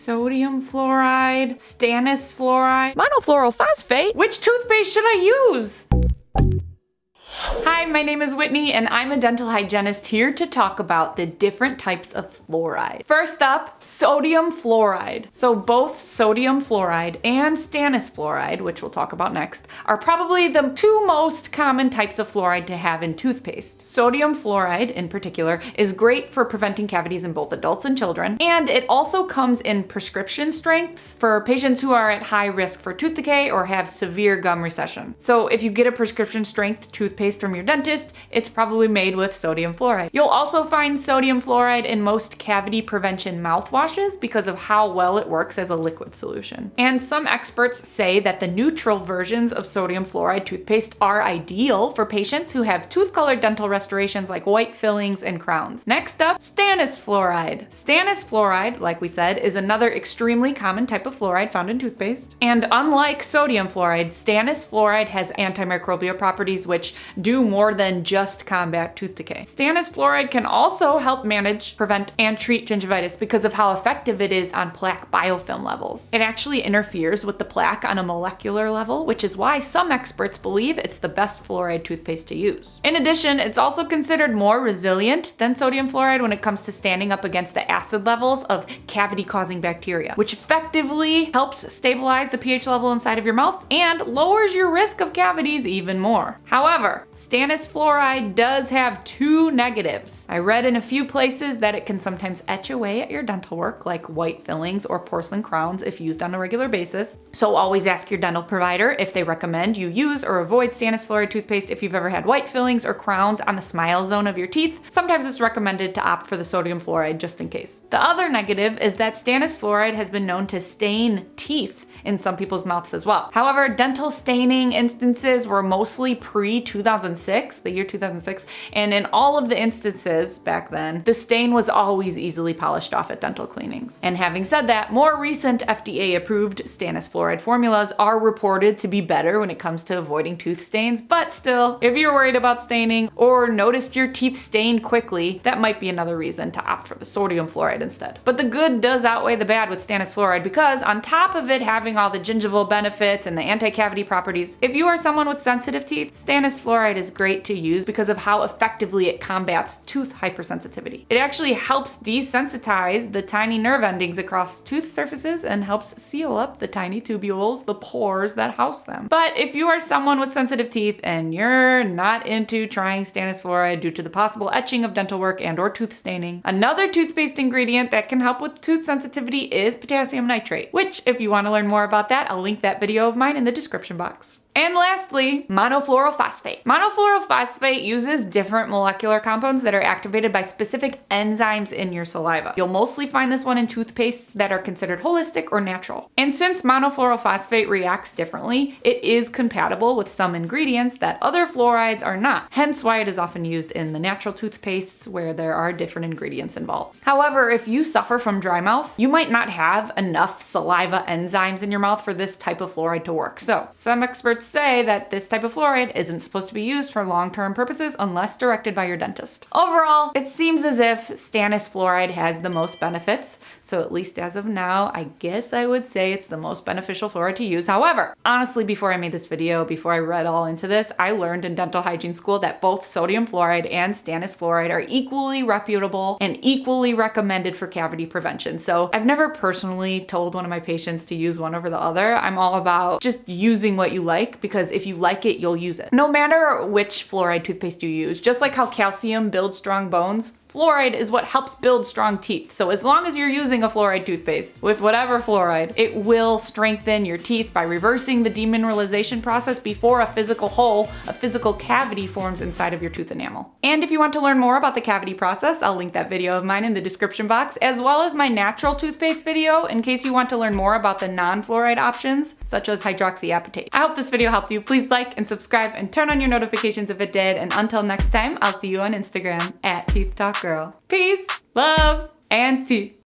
Sodium fluoride, stannous fluoride, monofluorophosphate. Which toothpaste should I use? Hi, my name is Whitney and I'm a dental hygienist here to talk about the different types of fluoride. First up, sodium fluoride. So both sodium fluoride and stannous fluoride, which we'll talk about next, are probably the two most common types of fluoride to have in toothpaste. Sodium fluoride in particular is great for preventing cavities in both adults and children, and it also comes in prescription strengths for patients who are at high risk for tooth decay or have severe gum recession. So if you get a prescription strength toothpaste from your dentist, it's probably made with sodium fluoride. You'll also find sodium fluoride in most cavity prevention mouthwashes because of how well it works as a liquid solution. And some experts say that the neutral versions of sodium fluoride toothpaste are ideal for patients who have tooth-colored dental restorations like white fillings and crowns. Next up, stannous fluoride. Stannous fluoride, like we said, is another extremely common type of fluoride found in toothpaste. And unlike sodium fluoride, stannous fluoride has antimicrobial properties which do more than just combat tooth decay. Stannous fluoride can also help manage, prevent, and treat gingivitis because of how effective it is on plaque biofilm levels. It actually interferes with the plaque on a molecular level, which is why some experts believe it's the best fluoride toothpaste to use. In addition, it's also considered more resilient than sodium fluoride when it comes to standing up against the acid levels of cavity-causing bacteria, which effectively helps stabilize the pH level inside of your mouth and lowers your risk of cavities even more. However, stannous fluoride does have two negatives. I read in a few places that it can sometimes etch away at your dental work, like white fillings or porcelain crowns if used on a regular basis. So always ask your dental provider if they recommend you use or avoid stannous fluoride toothpaste if you've ever had white fillings or crowns on the smile zone of your teeth. Sometimes it's recommended to opt for the sodium fluoride just in case. The other negative is that stannous fluoride has been known to stain teeth in some people's mouths as well. However, dental staining instances were mostly pre-2006, the year 2006, and in all of the instances back then, the stain was always easily polished off at dental cleanings. And having said that, more recent FDA-approved stannous fluoride formulas are reported to be better when it comes to avoiding tooth stains, but still, if you're worried about staining or noticed your teeth stained quickly, that might be another reason to opt for the sodium fluoride instead. But the good does outweigh the bad with stannous fluoride because on top of it having all the gingival benefits and the anti-cavity properties, if you are someone with sensitive teeth, stannous fluoride is great to use because of how effectively it combats tooth hypersensitivity. It actually helps desensitize the tiny nerve endings across tooth surfaces and helps seal up the tiny tubules, the pores that house them. But if you are someone with sensitive teeth and you're not into trying stannous fluoride due to the possible etching of dental work and or tooth staining, another toothpaste ingredient that can help with tooth sensitivity is potassium nitrate, which if you want to learn more about that, I'll link that video of mine in the description box. And lastly, monofluorophosphate. Monofluorophosphate uses different molecular compounds that are activated by specific enzymes in your saliva. You'll mostly find this one in toothpastes that are considered holistic or natural. And since monofluorophosphate reacts differently, it is compatible with some ingredients that other fluorides are not. Hence why it is often used in the natural toothpastes where there are different ingredients involved. However, if you suffer from dry mouth, you might not have enough saliva enzymes in your mouth for this type of fluoride to work. So some experts say that this type of fluoride isn't supposed to be used for long-term purposes unless directed by your dentist. Overall, it seems as if stannous fluoride has the most benefits, so at least as of now, I guess I would say it's the most beneficial fluoride to use. However, honestly, before I made this video, before I read all into this, I learned in dental hygiene school that both sodium fluoride and stannous fluoride are equally reputable and equally recommended for cavity prevention. So I've never personally told one of my patients to use one over the other. I'm all about just using what you like, because if you like it, you'll use it. No matter which fluoride toothpaste you use, just like how calcium builds strong bones, fluoride is what helps build strong teeth. So as long as you're using a fluoride toothpaste with whatever fluoride, it will strengthen your teeth by reversing the demineralization process before a physical hole, a physical cavity forms inside of your tooth enamel. And if you want to learn more about the cavity process, I'll link that video of mine in the description box, as well as my natural toothpaste video in case you want to learn more about the non-fluoride options, such as hydroxyapatite. I hope this video helped you. Please like and subscribe and turn on your notifications if it did. And until next time, I'll see you on Instagram at Teeth Talk Girl. Peace, love, and teeth.